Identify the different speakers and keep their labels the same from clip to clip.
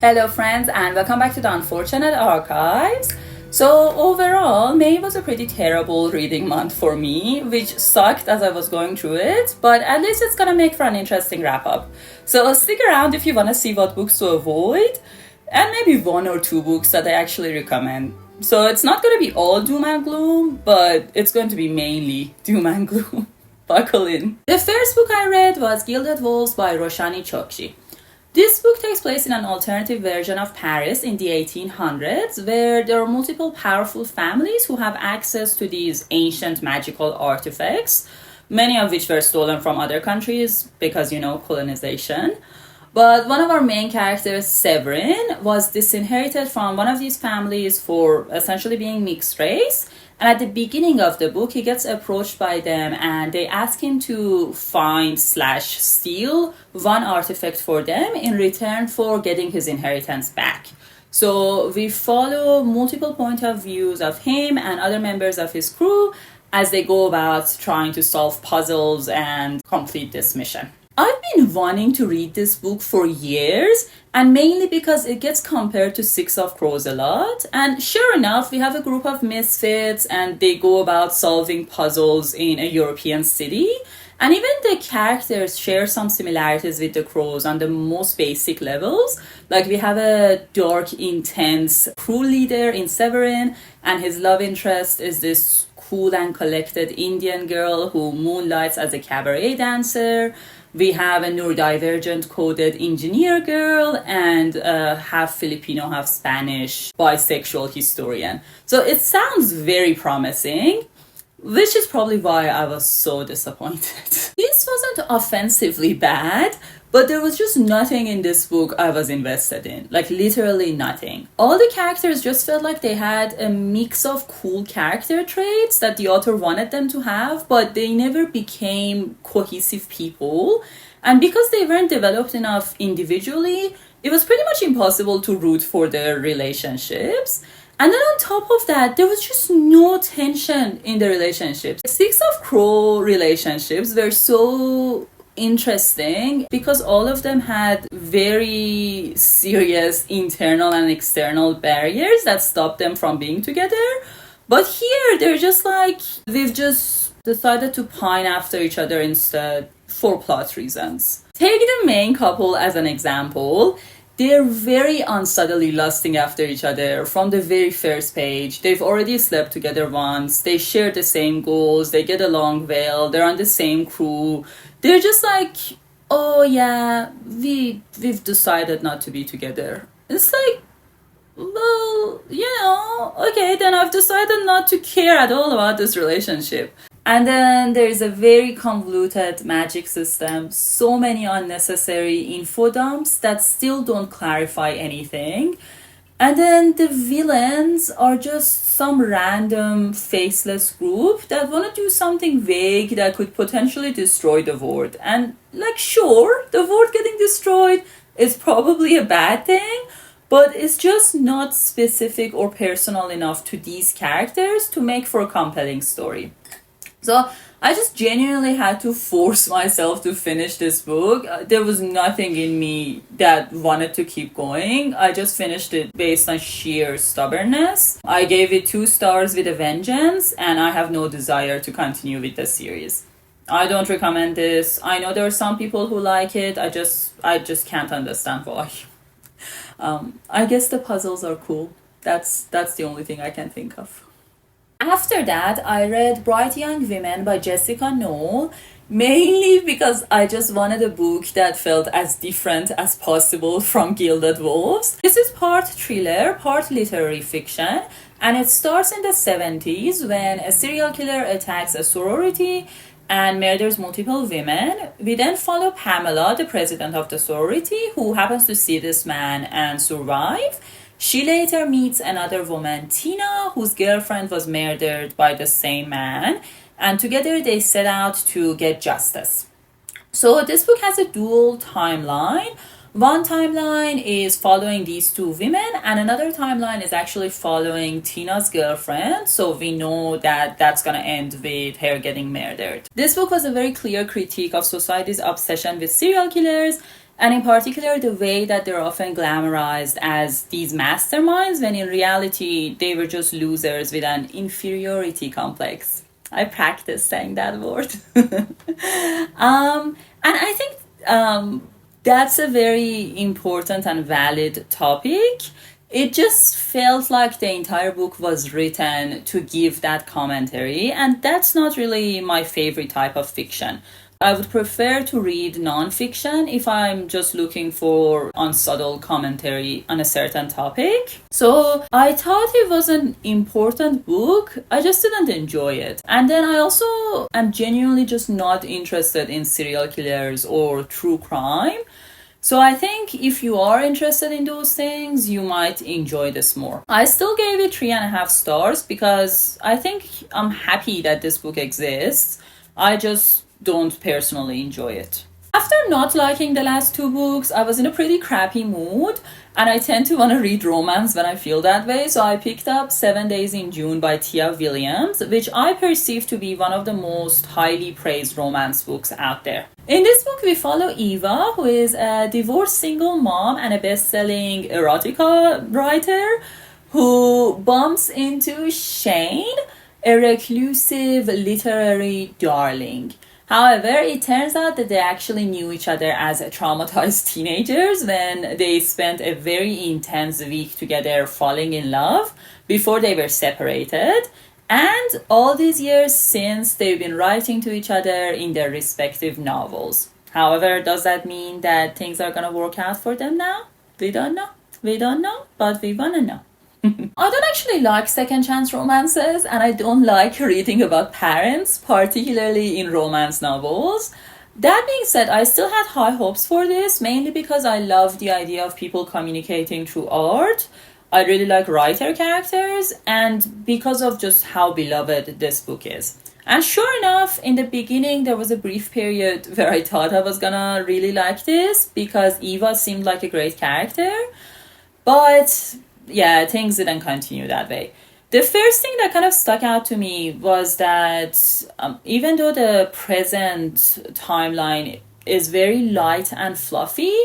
Speaker 1: Hello friends and welcome back to the Unfortunate Archives. So overall, May was a pretty terrible reading month for me, which sucked as I was going through it, but at least it's gonna make for an interesting wrap up. So stick around if you wanna see what books to avoid, and maybe one or two books that I actually recommend. So it's not gonna be all doom and gloom, but it's going to be mainly doom and gloom. Buckle in. The first book I read was Gilded Wolves by Roshani Chokshi. This book takes place in an alternative version of Paris in the 1800s, where there are multiple powerful families who have access to these ancient magical artifacts, many of which were stolen from other countries because, colonization. But one of our main characters, Severin, was disinherited from one of these families for essentially being mixed race. And at the beginning of the book, he gets approached by them and they ask him to find/steal one artifact for them in return for getting his inheritance back. So we follow multiple point of views of him and other members of his crew as they go about trying to solve puzzles and complete this mission. I've been wanting to read this book for years, and mainly because it gets compared to Six of Crows a lot. And sure enough, we have a group of misfits and they go about solving puzzles in a European city. And even the characters share some similarities with the Crows on the most basic levels. Like we have a dark, intense crew leader in Severin, and his love interest is this cool and collected Indian girl who moonlights as a cabaret dancer. We have a neurodivergent coded engineer girl and a half Filipino, half Spanish bisexual historian. So it sounds very promising, which is probably why I was so disappointed. This wasn't offensively bad, but there was just nothing in this book I was invested in. Like literally nothing. All the characters just felt like they had a mix of cool character traits that the author wanted them to have, but they never became cohesive people. And because they weren't developed enough individually, it was pretty much impossible to root for their relationships. And then on top of that, there was just no tension in the relationships. Six of Crow relationships were so interesting because all of them had very serious internal and external barriers that stopped them from being together. But here, they're just like, we've just decided to pine after each other instead for plot reasons. Take the main couple as an example. They're very unsubtly lusting after each other from the very first page. They've already slept together once. They share the same goals. They get along well. They're on the same crew. They're just like, oh yeah, we've decided not to be together. It's like, well, okay, then I've decided not to care at all about this relationship. And then there's a very convoluted magic system, so many unnecessary info dumps that still don't clarify anything. And then the villains are just some random faceless group that want to do something vague that could potentially destroy the world. And sure, the world getting destroyed is probably a bad thing, but it's just not specific or personal enough to these characters to make for a compelling story. So I just genuinely had to force myself to finish this book. There was nothing in me that wanted to keep going. I just finished it based on sheer stubbornness. I gave it 2 stars with a vengeance, and I have no desire to continue with the series. I don't recommend this. I know there are some people who like it. I just can't understand why. I guess the puzzles are cool. That's the only thing I can think of. After that, I read Bright Young Women by Jessica Knoll, mainly because I just wanted a book that felt as different as possible from Gilded Wolves. This is part thriller, part literary fiction, and it starts in the 70s when a serial killer attacks a sorority and murders multiple women. We then follow Pamela, the president of the sorority, who happens to see this man and survive. She later meets another woman, Tina, whose girlfriend was murdered by the same man, and together they set out to get justice. So this book has a dual timeline. One timeline is following these 2 women, and another timeline is actually following Tina's girlfriend, so we know that that's gonna end with her getting murdered. This book was a very clear critique of society's obsession with serial killers And in particular, the way that they're often glamorized as these masterminds, when in reality, they were just losers with an inferiority complex. I practice saying that word. And I think that's a very important and valid topic. It just felt like the entire book was written to give that commentary, and that's not really my favorite type of fiction. I would prefer to read nonfiction if I'm just looking for unsubtle commentary on a certain topic. So I thought it was an important book, I just didn't enjoy it. And then I also am genuinely just not interested in serial killers or true crime. So I think if you are interested in those things, you might enjoy this more. I still gave it 3.5 stars because I think I'm happy that this book exists. I just don't personally enjoy it. After not liking the last 2 books, I was in a pretty crappy mood, and I tend to want to read romance when I feel that way, so I picked up 7 Days in June by Tia Williams, which I perceive to be one of the most highly praised romance books out there. In this book, we follow Eva, who is a divorced single mom and a best-selling erotica writer, who bumps into Shane, a reclusive literary darling. However, it turns out that they actually knew each other as traumatized teenagers when they spent a very intense week together falling in love before they were separated. And all these years since, they've been writing to each other in their respective novels. However, does that mean that things are gonna work out for them now? We don't know. We don't know, but we wanna know. I don't actually like second chance romances, and I don't like reading about parents, particularly in romance novels. That being said, I still had high hopes for this, mainly because I love the idea of people communicating through art. I really like writer characters, and because of just how beloved this book is. And sure enough, in the beginning, there was a brief period where I thought I was gonna really like this because Eva seemed like a great character. But yeah, things didn't continue that way. The first thing that kind of stuck out to me was that even though the present timeline is very light and fluffy,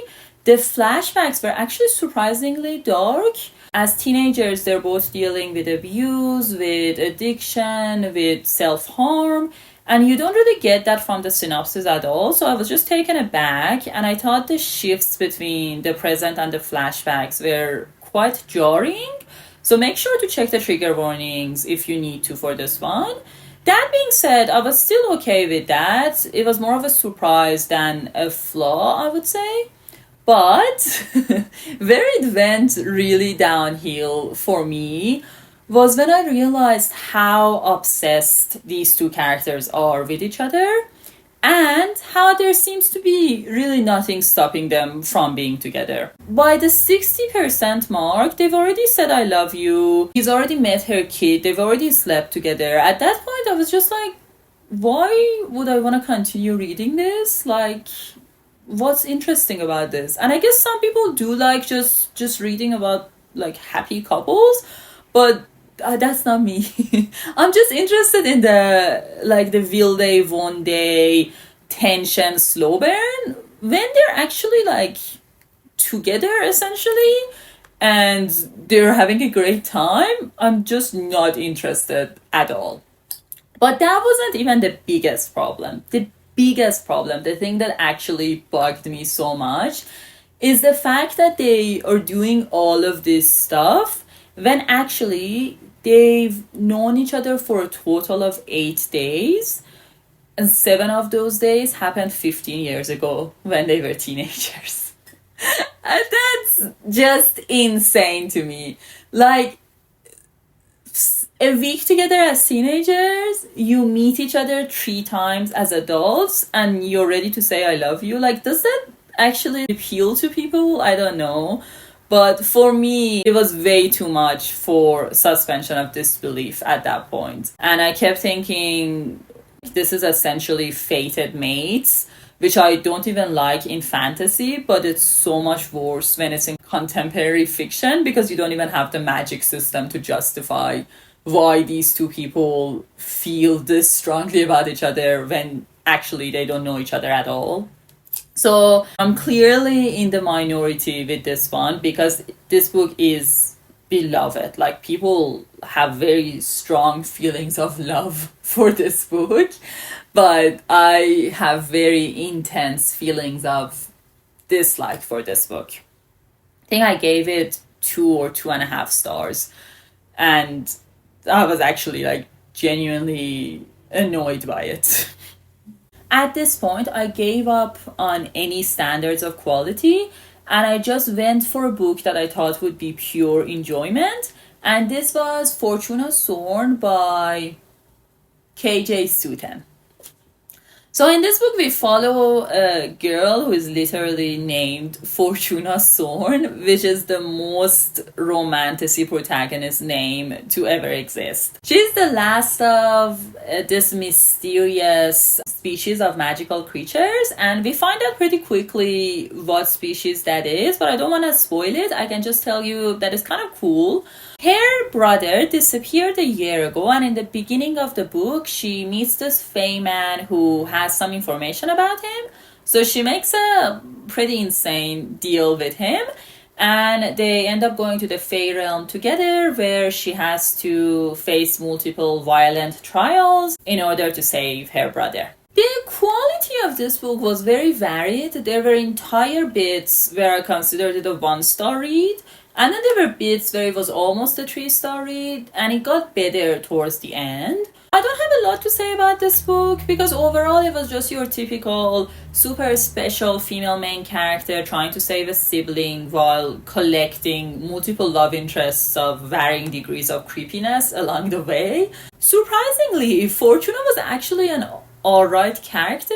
Speaker 1: the flashbacks were actually surprisingly dark. As teenagers, they're both dealing with abuse, with addiction, with self-harm, and you don't really get that from the synopsis at all. So I was just taken aback, and I thought the shifts between the present and the flashbacks were quite jarring. So make sure to check the trigger warnings if you need to for this one. That being said, I was still okay with that. It was more of a surprise than a flaw, I would say. But where it went really downhill for me was when I realized how obsessed these 2 characters are with each other, and how there seems to be really nothing stopping them from being together. By the 60% mark, they've already said I love you, he's already met her kid, they've already slept together. At that point, I was just like, why would I want to continue reading this? Like, what's interesting about this? And I guess some people do like just reading about like happy couples, but that's not me. I'm just interested in the will they, won't they, tension, slow burn when they're actually like together essentially and they're having a great time. I'm just not interested at all. But that wasn't even the biggest problem. The biggest problem, the thing that actually bugged me so much, is the fact that they are doing all of this stuff when actually they've known each other for a total of 8 days, and 7 of those days happened 15 years ago when they were teenagers. And that's just insane to me. Like, a week together as teenagers, you meet each other 3 times as adults, and you're ready to say I love you. Like, does that actually appeal to people? I don't know. But for me, it was way too much for suspension of disbelief at that point. And I kept thinking, this is essentially fated mates, which I don't even like in fantasy, but it's so much worse when it's in contemporary fiction because you don't even have the magic system to justify why these 2 people feel this strongly about each other when actually they don't know each other at all. So I'm clearly in the minority with this one because this book is beloved. Like, people have very strong feelings of love for this book, but I have very intense feelings of dislike for this book. I think I gave it 2 or 2.5 stars, and I was actually like genuinely annoyed by it. At this point, I gave up on any standards of quality and I just went for a book that I thought would be pure enjoyment. And this was Fortuna Sworn by KJ Suten. So in this book, we follow a girl who is literally named Fortuna Sworn, which is the most romantic protagonist name to ever exist. She's the last of this mysterious species of magical creatures, and we find out pretty quickly what species that is, but I don't want to spoil it. I can just tell you that it's kind of cool. Her brother disappeared a year ago, and in the beginning of the book, she meets this Fey man who has some information about him. So she makes a pretty insane deal with him, and they end up going to the Fey realm together, where she has to face multiple violent trials in order to save her brother. The quality of this book was very varied. There were entire bits where I considered it a 1-star read, and then there were bits where it was almost a 3-star read, and it got better towards the end. I don't have a lot to say about this book because overall it was just your typical super special female main character trying to save a sibling while collecting multiple love interests of varying degrees of creepiness along the way. Surprisingly, Fortuna was actually an alright character.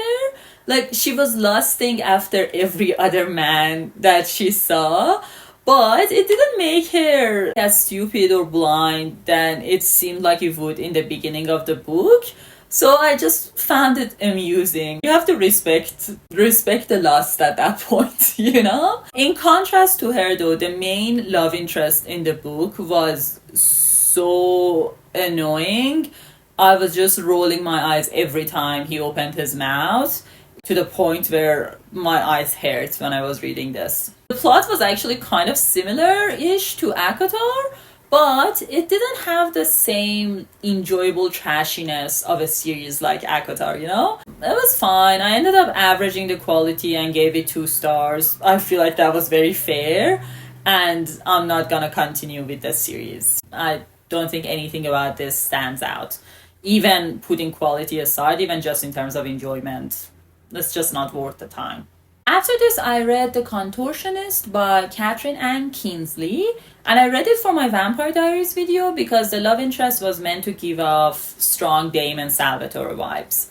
Speaker 1: Like, she was lusting after every other man that she saw, but it didn't make her as stupid or blind than it seemed like it would in the beginning of the book. So I just found it amusing. You have to respect the lust at that point, you know? In contrast to her though, the main love interest in the book was so annoying. I was just rolling my eyes every time he opened his mouth, to the point where my eyes hurt when I was reading this. The plot was actually kind of similar-ish to ACOTAR, but it didn't have the same enjoyable trashiness of a series like ACOTAR, you know? It was fine. I ended up averaging the quality and gave it 2 stars. I feel like that was very fair, and I'm not gonna continue with this series. I don't think anything about this stands out. Even putting quality aside, even just in terms of enjoyment, it's just not worth the time. After this, I read The Contortionist by Catherine Ann Kingsley, and I read it for my Vampire Diaries video because the love interest was meant to give off strong Damon Salvatore vibes.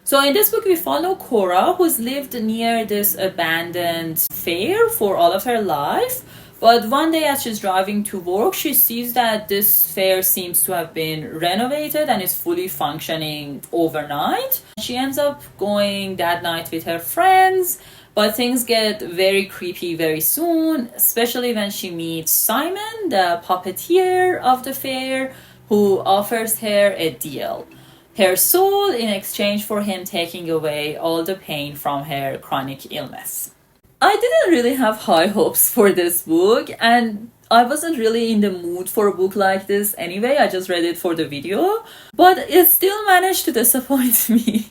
Speaker 1: So in this book, we follow Cora, who's lived near this abandoned fair for all of her life. But one day as she's driving to work, she sees that this fair seems to have been renovated and is fully functioning overnight. She ends up going that night with her friends, but things get very creepy very soon, especially when she meets Simon, the puppeteer of the fair, who offers her a deal. Her soul in exchange for him taking away all the pain from her chronic illness. I didn't really have high hopes for this book, and I wasn't really in the mood for a book like this anyway. I just read it for the video, but it still managed to disappoint me.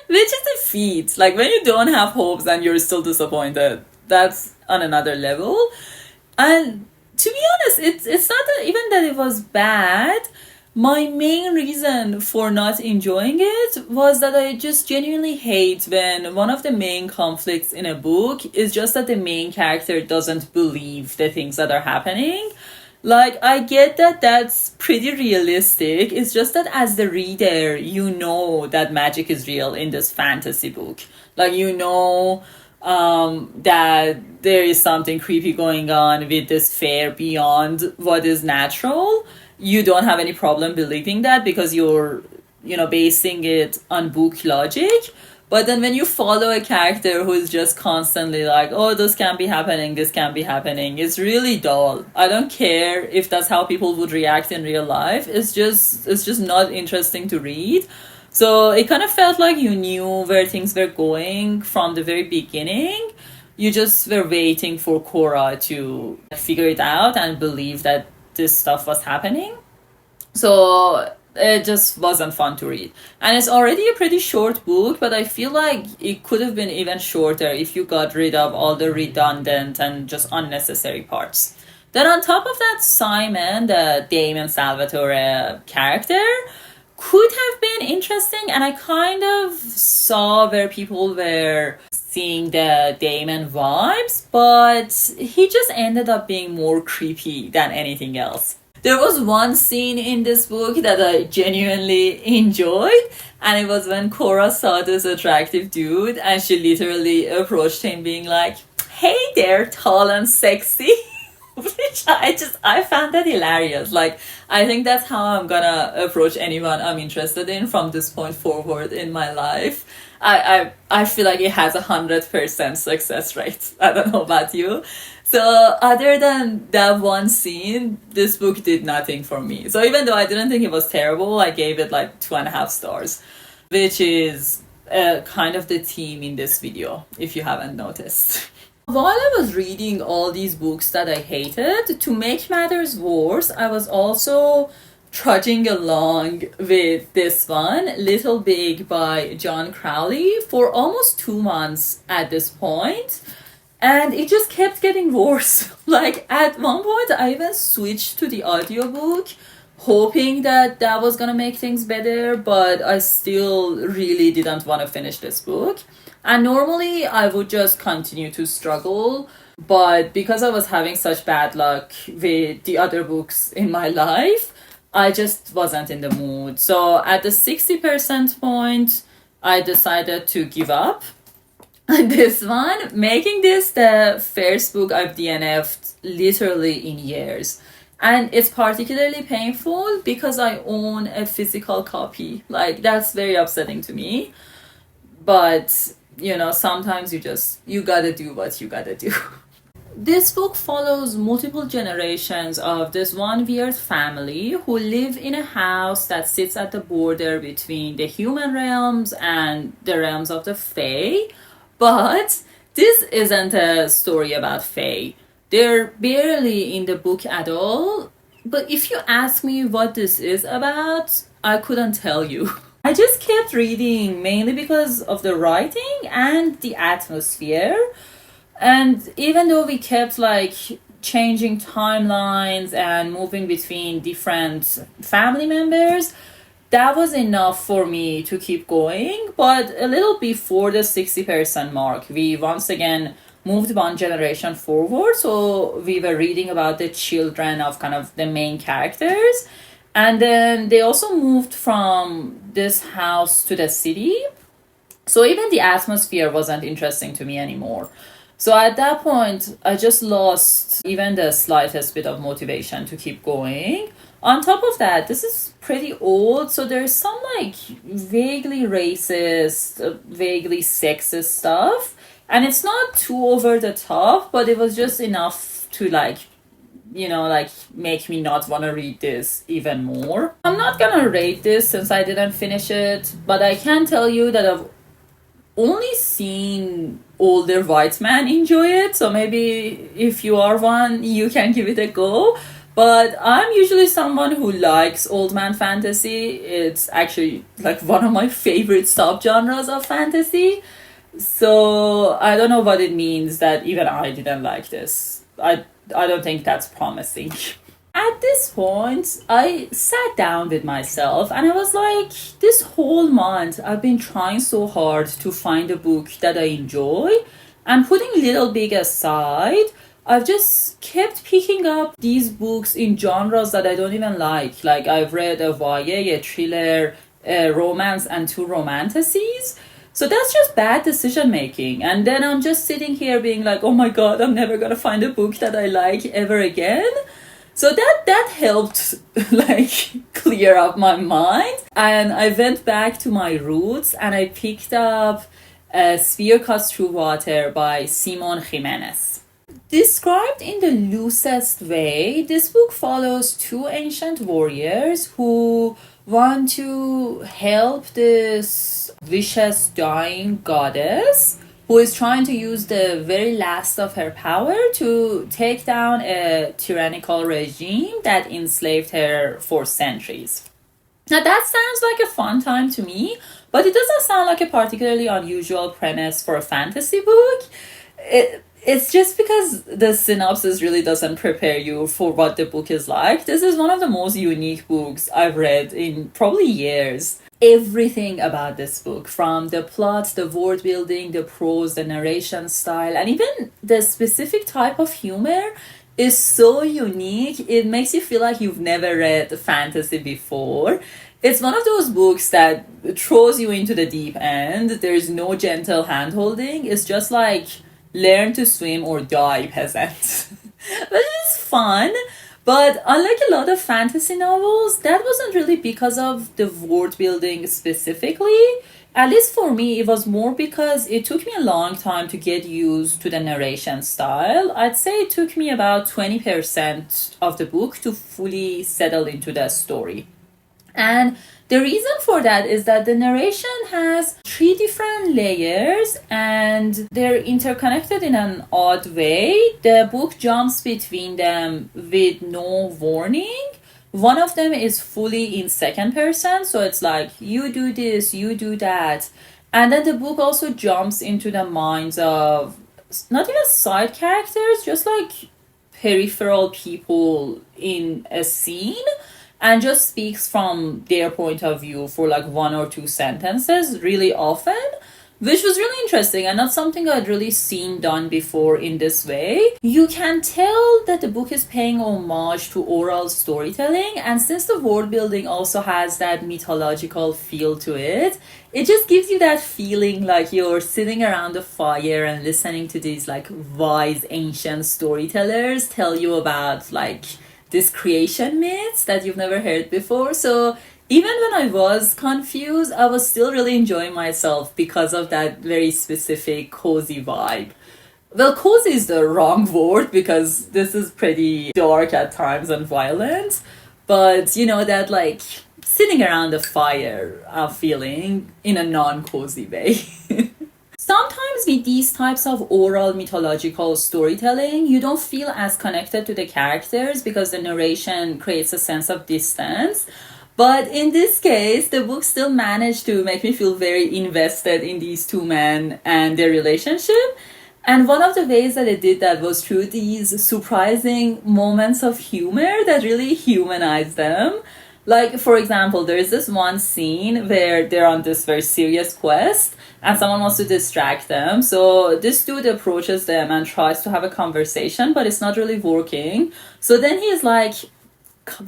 Speaker 1: Which is a feat. Like, when you don't have hopes and you're still disappointed, that's on another level. And to be honest, it's not even that it was bad. My main reason for not enjoying it was that I just genuinely hate when one of the main conflicts in a book is just that the main character doesn't believe the things that are happening. Like, I get that that's pretty realistic. It's just that as the reader, you know that magic is real in this fantasy book. Like, you know that there is something creepy going on with this fair beyond what is natural. You don't have any problem believing that because you're, basing it on book logic. But then when you follow a character who is just constantly like, oh, this can't be happening, this can't be happening, it's really dull. I don't care if that's how people would react in real life. It's just not interesting to read. So it kind of felt like you knew where things were going from the very beginning. You just were waiting for Cora to figure it out and believe that this stuff was happening. So it just wasn't fun to read. And it's already a pretty short book, but I feel like it could have been even shorter if you got rid of all the redundant and just unnecessary parts. Then on top of that, Simon, the Damon Salvatore character, could have been interesting, and I kind of saw where people were seeing the Damon vibes, but he just ended up being more creepy than anything else. There was one scene in this book that I genuinely enjoyed, and it was when Cora saw this attractive dude and she literally approached him being like, "Hey there, tall and sexy." Which I found that hilarious. Like, I think that's how I'm gonna approach anyone I'm interested in from this point forward in my life. I feel like it has 100% success rate. I don't know about you. So other than that one scene, this book did nothing for me. So even though I didn't think it was terrible, I gave it like 2.5 stars, which is kind of the theme in this video, if you haven't noticed. While I was reading all these books that I hated, to make matters worse, I was also trudging along with this one, Little Big by John Crowley, for almost 2 months at this point. And it just kept getting worse. Like, at one point, I even switched to the audiobook, hoping that that was gonna make things better, but I still really didn't want to finish this book. And normally I would just continue to struggle, but because I was having such bad luck with the other books in my life, I just wasn't in the mood. So at the 60% point, I decided to give up this one, making this the first book I've DNF'd literally in years. And it's particularly painful because I own a physical copy. Like, that's very upsetting to me. But you know, sometimes you gotta do what you gotta do. This book follows multiple generations of this one weird family who live in a house that sits at the border between the human realms and the realms of the Fae. But this isn't a story about Fae. They're barely in the book at all. But if you ask me what this is about, I couldn't tell you. I just kept reading mainly because of the writing and the atmosphere. And even though we kept like changing timelines and moving between different family members, that was enough for me to keep going. But a little before the 60% mark, we once again moved one generation forward. So we were reading about the children of kind of the main characters. And then they also moved from this house to the city. So even the atmosphere wasn't interesting to me anymore. So at that point, I just lost even the slightest bit of motivation to keep going. On top of that, this is pretty old, so there's some like vaguely racist, vaguely sexist stuff. And it's not too over the top, but it was just enough to like, you know, like make me not want to read this even more. I'm not gonna rate this since I didn't finish it, but I can tell you that I've only seen older white men enjoy it, so maybe if you are one, you can give it a go. But I'm usually someone who likes old man fantasy. It's actually like one of my favorite subgenres of fantasy. So I don't know what it means that even I didn't like this. I don't think that's promising. At this point, I sat down with myself and I was like, this whole month I've been trying so hard to find a book that I enjoy, and putting Little Big aside, I've just kept picking up these books in genres that I don't even like. Like, I've read a YA, a thriller, a romance, and 2 romanticides. So that's just bad decision making. And then I'm just sitting here being like, oh my god, I'm never gonna find a book that I like ever again. So that helped like clear up my mind. And I went back to my roots and I picked up A Sphere Cuts Through Water by Simon Jimenez. Described in the loosest way, this book follows 2 ancient warriors who want to help this vicious dying goddess who is trying to use the very last of her power to take down a tyrannical regime that enslaved her for centuries. Now that sounds like a fun time to me, but it doesn't sound like a particularly unusual premise for a fantasy book. It's just because the synopsis really doesn't prepare you for what the book is like. This is one of the most unique books I've read in probably years. Everything about this book, from the plot, the world building, the prose, the narration style, and even the specific type of humor is so unique. It makes you feel like you've never read fantasy before. It's one of those books that throws you into the deep end. There's no gentle hand-holding. It's just like learn to swim or die, peasant. But it's fun. But unlike a lot of fantasy novels, that wasn't really because of the world building specifically. At least for me, it was more because it took me a long time to get used to the narration style. I'd say it took me about 20% of the book to fully settle into the story. And the reason for that is that the narration has 3 different layers and they're interconnected in an odd way. The book jumps between them with no warning. One of them is fully in second person, so it's like, you do this, you do that. And then the book also jumps into the minds of not even side characters, just like peripheral people in a scene, and just speaks from their point of view for like 1 or 2 sentences really often, which was really interesting and not something I'd really seen done before in this way. You can tell that the book is paying homage to oral storytelling, and since the world building also has that mythological feel to it, it just gives you that feeling like you're sitting around a fire and listening to these like wise ancient storytellers tell you about like this creation myths that you've never heard before. So even when I was confused, I was still really enjoying myself because of that very specific cozy vibe. Well, cozy is the wrong word because this is pretty dark at times and violent, but you know, that like sitting around a fire feeling in a non-cozy way. Sometimes with these types of oral mythological storytelling, you don't feel as connected to the characters because the narration creates a sense of distance. But in this case, the book still managed to make me feel very invested in these 2 men and their relationship. And one of the ways that it did that was through these surprising moments of humor that really humanized them. Like, for example, there's this one scene where they're on this very serious quest and someone wants to distract them. So this dude approaches them and tries to have a conversation, but it's not really working. So then he's like,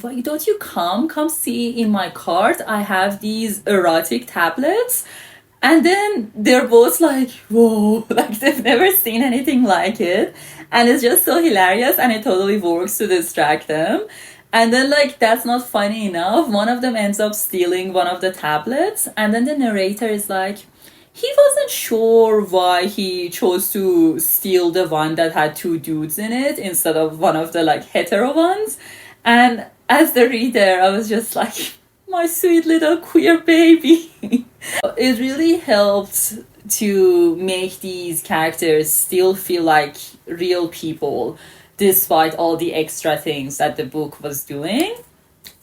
Speaker 1: why don't you come see in my cart? I have these erotic tablets. And then they're both like, whoa, like they've never seen anything like it. And it's just so hilarious and it totally works to distract them. And then, like, that's not funny enough. One of them ends up stealing one of the tablets. And then the narrator is like, he wasn't sure why he chose to steal the one that had 2 dudes in it instead of one of the, like, hetero ones. And as the reader, I was just like, my sweet little queer baby. It really helped to make these characters still feel like real people, despite all the extra things that the book was doing.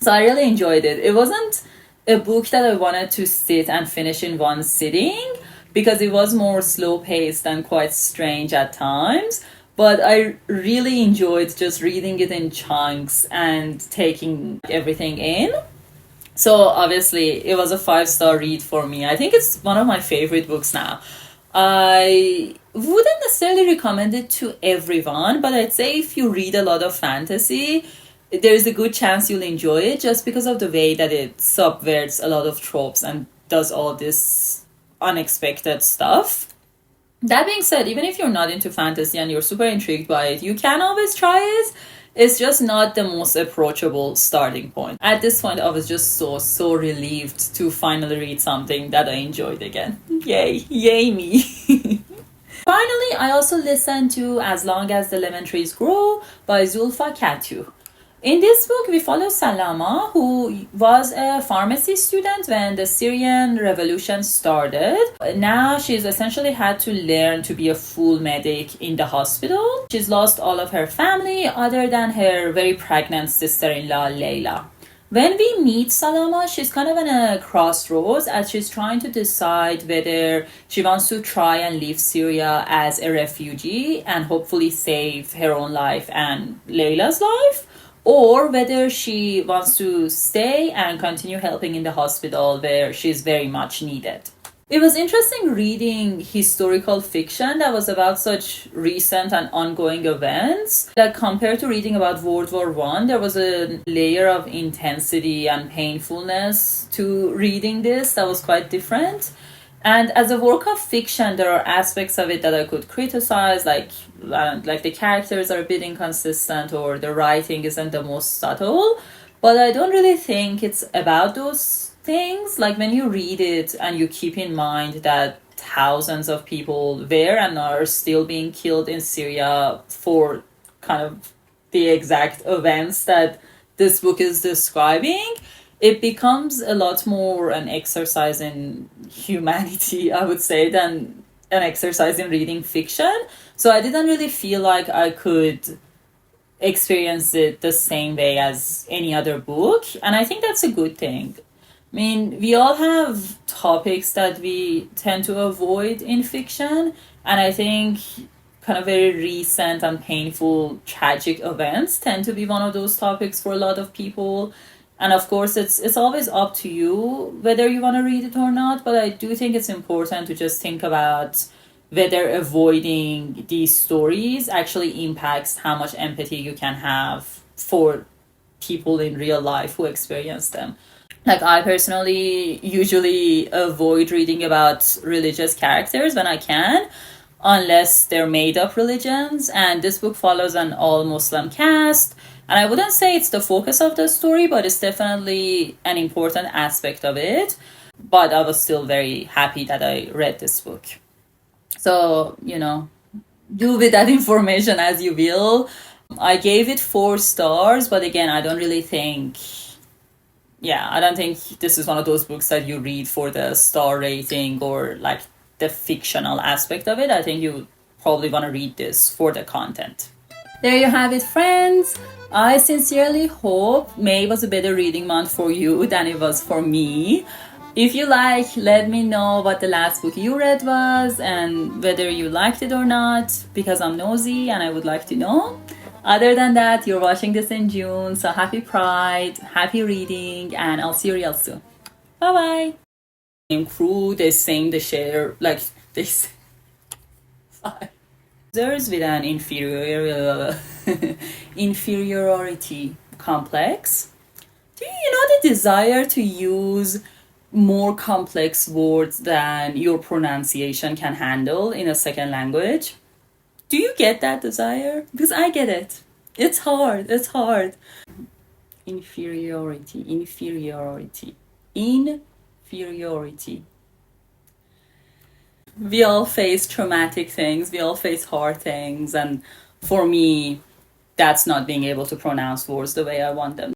Speaker 1: So I really enjoyed it. It wasn't a book that I wanted to sit and finish in one sitting because it was more slow-paced and quite strange at times. But I really enjoyed just reading it in chunks and taking everything in. So obviously it was a 5-star read for me. I think it's one of my favorite books now. I wouldn't necessarily recommend it to everyone, but I'd say if you read a lot of fantasy, there's a good chance you'll enjoy it just because of the way that it subverts a lot of tropes and does all this unexpected stuff. That being said, even if you're not into fantasy and you're super intrigued by it, you can always try it. It's just not the most approachable starting point. At this point, I was just so relieved to finally read something that I enjoyed again. Yay me. Finally, I also listened to As Long as the Lemon Trees Grow by Zulfa Katu. In this book, we follow Salama, who was a pharmacy student when the Syrian revolution started. Now she's essentially had to learn to be a full medic in the hospital. She's lost all of her family other than her very pregnant sister-in-law, Layla. When we meet Salama, she's kind of in a crossroads as she's trying to decide whether she wants to try and leave Syria as a refugee and hopefully save her own life and Layla's life, or whether she wants to stay and continue helping in the hospital where she's very much needed. It was interesting reading historical fiction that was about such recent and ongoing events. Like compared to reading about World War One, there was a layer of intensity and painfulness to reading this that was quite different. And as a work of fiction, there are aspects of it that I could criticize, like the characters are a bit inconsistent or the writing isn't the most subtle. But I don't really think it's about those things. Like when you read it and you keep in mind that thousands of people were and are still being killed in Syria for kind of the exact events that this book is describing, it becomes a lot more an exercise in humanity, I would say, than an exercise in reading fiction. So I didn't really feel like I could experience it the same way as any other book. And I think that's a good thing. I mean, we all have topics that we tend to avoid in fiction, and I think kind of very recent and painful tragic events tend to be one of those topics for a lot of people. And of course, it's always up to you whether you want to read it or not, but I do think it's important to just think about whether avoiding these stories actually impacts how much empathy you can have for people in real life who experience them. Like I personally usually avoid reading about religious characters when I can, unless they're made up religions. And this book follows an all Muslim cast. And I wouldn't say it's the focus of the story, but it's definitely an important aspect of it. But I was still very happy that I read this book. So, do with that information as you will. I gave it 4 stars, but again, I don't think this is one of those books that you read for the star rating or like the fictional aspect of it. I think you probably want to read this for the content. There you have it, friends. I sincerely hope May was a better reading month for you than it was for me. If you like, let me know what the last book you read was and whether you liked it or not, because I'm nosy and I would like to know. Other than that, you're watching this in June, so happy Pride, happy reading, and I'll see you real soon. Bye-bye. Same crew, they sing, they share, like, they sing. Users with an inferiority complex. Do you know the desire to use more complex words than your pronunciation can handle in a second language? Do you get that desire? Because I get it. It's hard. Inferiority. We all face traumatic things. We all face hard things. And for me, that's not being able to pronounce words the way I want them.